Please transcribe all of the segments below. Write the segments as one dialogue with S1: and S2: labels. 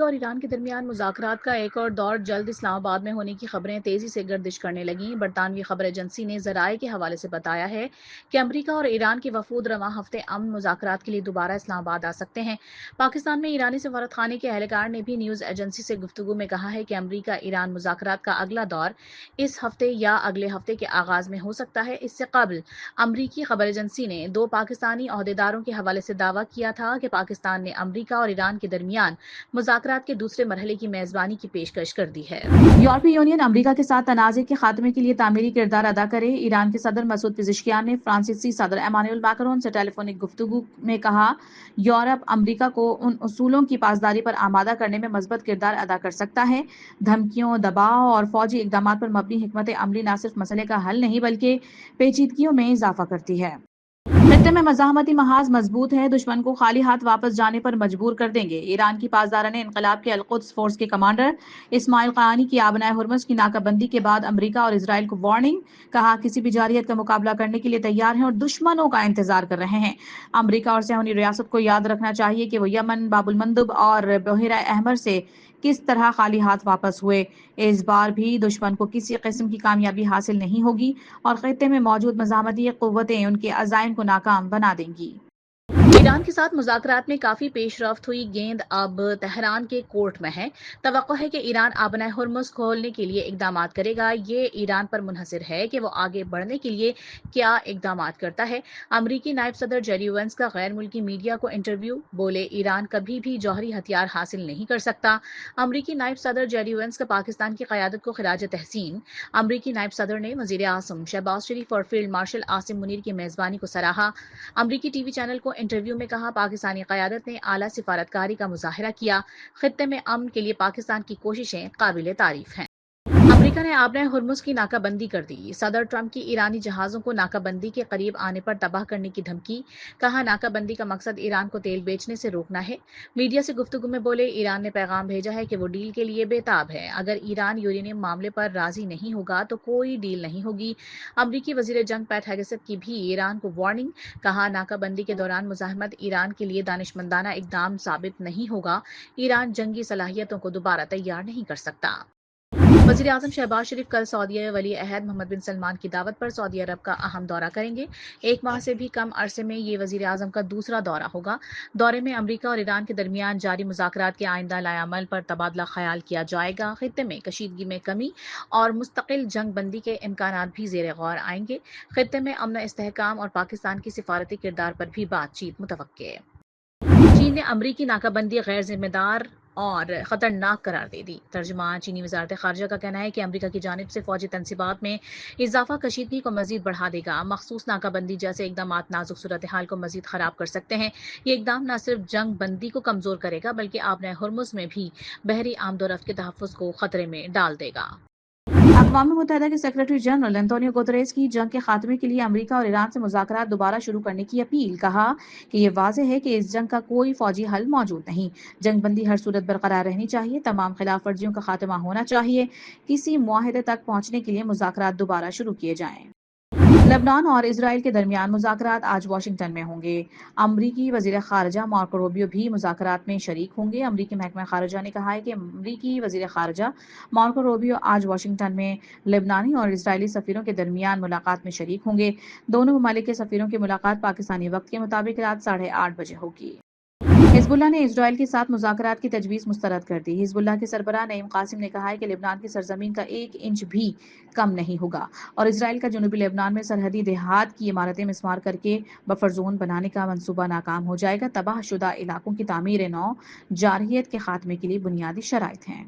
S1: اور ایران کے درمیان مذاکرات کا ایک اور دور جلد اسلام آباد میں ہونے کی خبریں تیزی سے گردش کرنے لگیں۔ برطانوی خبر ایجنسی نے ذرائع کے حوالے سے بتایا ہے کہ امریکہ اور ایران کے وفود رواں ہفتے امن مذاکرات کے لیے دوبارہ اسلام آباد آ سکتے ہیں۔ پاکستان میں ایرانی سفارت خانے کے اہلکار نے بھی نیوز ایجنسی سے گفتگو میں کہا ہے کہ امریکہ ایران مذاکرات کا اگلا دور اس ہفتے یا اگلے ہفتے کے آغاز میں ہو سکتا ہے۔ اس سے قبل امریکی خبر ایجنسی نے 2 پاکستانی عہدیداروں کے حوالے سے دعویٰ کیا تھا کہ پاکستان نے امریکہ اور ایران کے درمیان مذاکرات کے دوسرے مرحلے کی میزبانی کی پیشکش کر دی ہے۔ یورپی یونین امریکہ کے ساتھ تنازع کے خاتمے کے لیے تعمیری کردار ادا کرے۔ ایران کے صدر مسعود پزشکیان نے فرانسیسی صدر ایمانوئل میکرون سے ٹیلی فونک گفتگو میں کہا، یورپ امریکہ کو ان اصولوں کی پاسداری پر آمادہ کرنے میں مثبت کردار ادا کر سکتا ہے۔ دھمکیوں، دباؤ اور فوجی اقدامات پر مبنی حکمت عملی نہ صرف مسئلے کا حل نہیں بلکہ پیچیدگیوں میں اضافہ کرتی ہے۔ خطے میں مزاحمتی محاذ مضبوط ہے، دشمن کو خالی ہاتھ واپس جانے پر مجبور کر دیں گے۔ ایران کی پاسداران انقلاب کے القدس فورس کے کمانڈر اسماعیل قانی کی آبنائے ہرمز کی ناکہ بندی کے بعد امریکہ اور اسرائیل کو وارننگ، کہا کسی بھی جارحیت کا مقابلہ کرنے کے لیے تیار ہیں اور دشمنوں کا انتظار کر رہے ہیں۔ امریکہ اور صہیونی ریاست کو یاد رکھنا چاہیے کہ وہ یمن، باب المندب اور بحیرہ احمر سے کس طرح خالی ہاتھ واپس ہوئے۔ اس بار بھی دشمن کو کسی قسم کی کامیابی حاصل نہیں ہوگی اور خطے میں موجود مزاحمتی قوتیں ان کے عزائم کو ناکام بنا دیں گی۔ ایران کے ساتھ مذاکرات میں کافی پیش رفت ہوئی، گیند اب تہران کے کورٹ میں ہے۔ توقع ہے کہ ایران آبنائے ہرمز کھولنے کے لیے اقدامات کرے گا۔ یہ ایران پر منحصر ہے کہ وہ آگے بڑھنے کے لیے کیا اقدامات کرتا ہے۔ امریکی نائب صدر جیری وینس کا غیر ملکی میڈیا کو انٹرویو، بولے ایران کبھی بھی جوہری ہتھیار حاصل نہیں کر سکتا۔ امریکی نائب صدر جیری وینس کا پاکستان کی قیادت کو خراج تحسین۔ امریکی نائب صدر نے وزیر اعظم شہباز شریف اور فیلڈ مارشل عاصم منیر کی میزبانی کو سراہا۔ امریکی ٹی وی چینل کو انٹرویو میں کہا، پاکستانی قیادت نے اعلیٰ سفارتکاری کا مظاہرہ کیا۔ خطے میں امن کے لیے پاکستان کی کوششیں قابل تعریف ہیں۔ امریکہ نے آبنائے ہرمز کی ناکہ بندی کر دی۔ صدر ٹرمپ کی ایرانی جہازوں کو ناکہ بندی کے قریب آنے پر تباہ کرنے کی دھمکی، کہا ناکہ بندی کا مقصد ایران کو تیل بیچنے سے روکنا ہے۔ میڈیا سے گفتگو میں بولے ایران نے پیغام بھیجا ہے کہ وہ ڈیل کے لیے بےتاب ہے۔ اگر ایران یورینیم معاملے پر راضی نہیں ہوگا تو کوئی ڈیل نہیں ہوگی۔ امریکی وزیر جنگ پیٹ ہیگسیت کی بھی ایران کو وارننگ، کہا ناکہ بندی کے دوران مزاحمت ایران کے لیے دانشمندانہ اقدام ثابت نہیں ہوگا۔ ایران جنگی صلاحیتوں کو دوبارہ تیار نہیں کر سکتا۔ وزیر اعظم شہباز شریف کل سعودی ولی عہد محمد بن سلمان کی دعوت پر سعودی عرب کا اہم دورہ کریں گے۔ 1 ماہ سے بھی کم عرصے میں یہ وزیر اعظم کا دوسرا دورہ ہوگا۔ دورے میں امریکہ اور ایران کے درمیان جاری مذاکرات کے آئندہ لائحہ عمل پر تبادلہ خیال کیا جائے گا۔ خطے میں کشیدگی میں کمی اور مستقل جنگ بندی کے امکانات بھی زیر غور آئیں گے۔ خطے میں امن و استحکام اور پاکستان کی سفارتی کردار پر بھی بات چیت متوقع ہے۔ چین نے امریکی ناکہ بندی غیر ذمہ دار اور خطرناک قرار دے دی۔ ترجمان چینی وزارت خارجہ کا کہنا ہے کہ امریکہ کی جانب سے فوجی تنصیبات میں اضافہ کشیدگی کو مزید بڑھا دے گا۔ مخصوص ناکہ بندی جیسے اقدامات نازک صورتحال کو مزید خراب کر سکتے ہیں۔ یہ اقدام نہ صرف جنگ بندی کو کمزور کرے گا بلکہ آبنائے ہرمز میں بھی بحری آمد و رفت کے تحفظ کو خطرے میں ڈال دے گا۔ اقوام متحدہ کے سیکریٹری جنرل انتونیو گوتریس کی جنگ کے خاتمے کے لیے امریکہ اور ایران سے مذاکرات دوبارہ شروع کرنے کی اپیل، کہا کہ یہ واضح ہے کہ اس جنگ کا کوئی فوجی حل موجود نہیں۔ جنگ بندی ہر صورت برقرار رہنی چاہیے، تمام خلاف ورزیوں کا خاتمہ ہونا چاہیے، کسی معاہدے تک پہنچنے کے لیے مذاکرات دوبارہ شروع کیے جائیں۔ لبنان اور اسرائیل کے درمیان مذاکرات آج واشنگٹن میں ہوں گے۔ امریکی وزیر خارجہ مارکو روبیو بھی مذاکرات میں شریک ہوں گے۔ امریکی محکمہ خارجہ نے کہا ہے کہ امریکی وزیر خارجہ مارکو روبیو آج واشنگٹن میں لبنانی اور اسرائیلی سفیروں کے درمیان ملاقات میں شریک ہوں گے۔ دونوں ممالک کے سفیروں کی ملاقات پاکستانی وقت کے مطابق رات 8:30 بجے ہوگی۔ حزب اللہ نے اسرائیل کے ساتھ مذاکرات کی تجویز مسترد کر دی۔ حزب اللہ کے سربراہ نعیم قاسم نے کہا ہے کہ لبنان کی سرزمین کا 1 انچ بھی کم نہیں ہوگا اور اسرائیل کا جنوبی لبنان میں سرحدی دیہات کی عمارتیں مسمار کر کے بفر زون بنانے کا منصوبہ ناکام ہو جائے گا۔ تباہ شدہ علاقوں کی تعمیر نو جارحیت کے خاتمے کے لیے بنیادی شرائط ہیں۔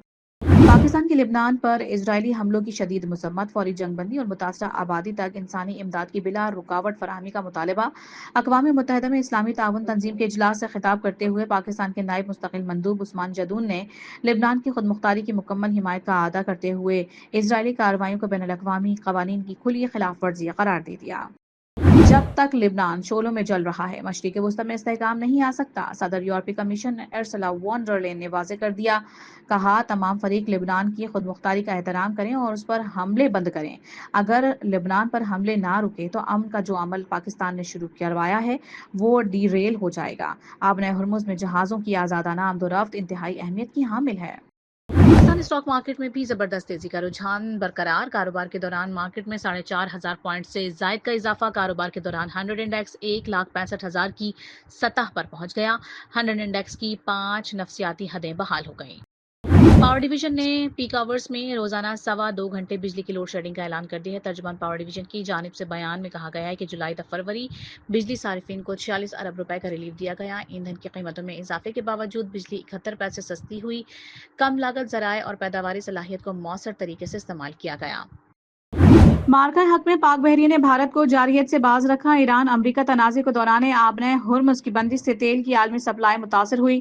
S1: پاکستان کے لبنان پر اسرائیلی حملوں کی شدید مذمت، فوری جنگ بندی اور متاثرہ آبادی تک انسانی امداد کی بلا رکاوٹ فراہمی کا مطالبہ۔ اقوام متحدہ میں اسلامی تعاون تنظیم کے اجلاس سے خطاب کرتے ہوئے پاکستان کے نائب مستقل مندوب عثمان جدون نے لبنان کی خود مختاری کی مکمل حمایت کا اعادہ کرتے ہوئے اسرائیلی کارروائیوں کو بین الاقوامی قوانین کی کھلی خلاف ورزی قرار دے دیا۔ جب تک لبنان شعلوں میں جل رہا ہے مشرق وسطی میں استحکام نہیں آ سکتا۔ صدر یورپی کمیشن ارسلا وان ڈر لین نے واضح کر دیا، کہا تمام فریق لبنان کی خود مختاری کا احترام کریں اور اس پر حملے بند کریں۔ اگر لبنان پر حملے نہ رکے تو امن کا جو عمل پاکستان نے شروع کروایا ہے وہ ڈی ریل ہو جائے گا۔ آبنۂ ہرمز میں جہازوں کی آزادانہ آمد و رفت انتہائی اہمیت کی حامل ہے۔ پاکستانی اسٹاک مارکیٹ میں بھی زبردست تیزی کا رجحان برقرار۔ کاروبار کے دوران مارکیٹ میں 4,500 پوائنٹ سے زائد کا اضافہ۔ کاروبار کے دوران 100 انڈیکس 1,65,000 کی سطح پر پہنچ گیا۔ 100 انڈیکس کی 5 نفسیاتی حدیں بحال ہو گئیں۔ پاور ڈویژن نے پیک آورز میں روزانہ 2.25 گھنٹے بجلی کی لوڈ شیڈنگ کا اعلان کر دیا ہے۔ ترجمان پاور ڈویژن کی جانب سے بیان میں کہا گیا ہے کہ جولائی تا فروری بجلی صارفین کو 46 ارب روپے کا ریلیف دیا گیا۔ ایندھن کی قیمتوں میں اضافے کے باوجود بجلی 71 پیسے سستی ہوئی۔ کم لاگت ذرائع اور پیداواری صلاحیت کو مؤثر طریقے سے استعمال کیا گیا۔ معرکہ حق میں پاک بحریہ نے بھارت کو جارحیت سے باز رکھا۔ ایران امریکہ تنازع کے دوران آبنۂ ہرمز کی بندش سے تیل کی عالمی سپلائی متاثر ہوئی۔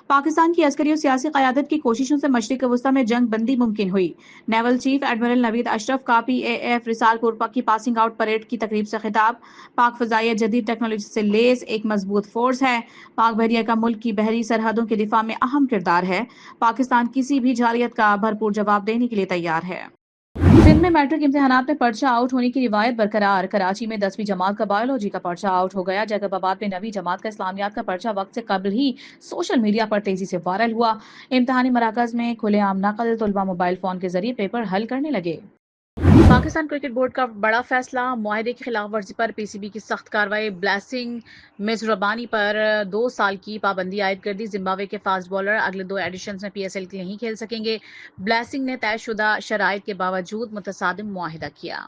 S1: پاکستان کی عسکری اور سیاسی قیادت کی کوششوں سے مشرق وسطی میں جنگ بندی ممکن ہوئی۔ نیول چیف ایڈمرل نوید اشرف کا پی اے ایف رسال پور کی پاسنگ آؤٹ پریڈ کی تقریب سے خطاب۔ پاک فضائیہ جدید ٹیکنالوجی سے لیس ایک مضبوط فورس ہے۔ پاک بحریہ کا ملک کی بحری سرحدوں کے دفاع میں اہم کردار ہے۔ پاکستان کسی بھی جارحیت کا بھرپور جواب دینے کے لیے تیار ہے۔ سندھ میں میٹرک امتحانات میں پرچہ آؤٹ ہونے کی روایت برقرار۔ کراچی میں 10ویں جماعت کا بایولوجی کا پرچہ آؤٹ ہو گیا۔ جیکب آباد میں 9ویں جماعت کا اسلامیات کا پرچہ وقت سے قبل ہی سوشل میڈیا پر تیزی سے وائرل ہوا۔ امتحانی مراکز میں کھلے عام نقل، طلبہ موبائل فون کے ذریعے پیپر حل کرنے لگے۔ پاکستان کرکٹ بورڈ کا بڑا فیصلہ، معاہدے کی خلاف ورزی پر پی سی بی کی سخت کارروائی۔ بلیسنگ میزربانی پر 2 سال کی پابندی عائد کر دی۔ زمبابوے کے فاسٹ بالر اگلے 2 ایڈیشنز میں پی ایس ایل نہیں کھیل سکیں گے۔ بلیسنگ نے طے شدہ شرائط کے باوجود متصادم معاہدہ کیا۔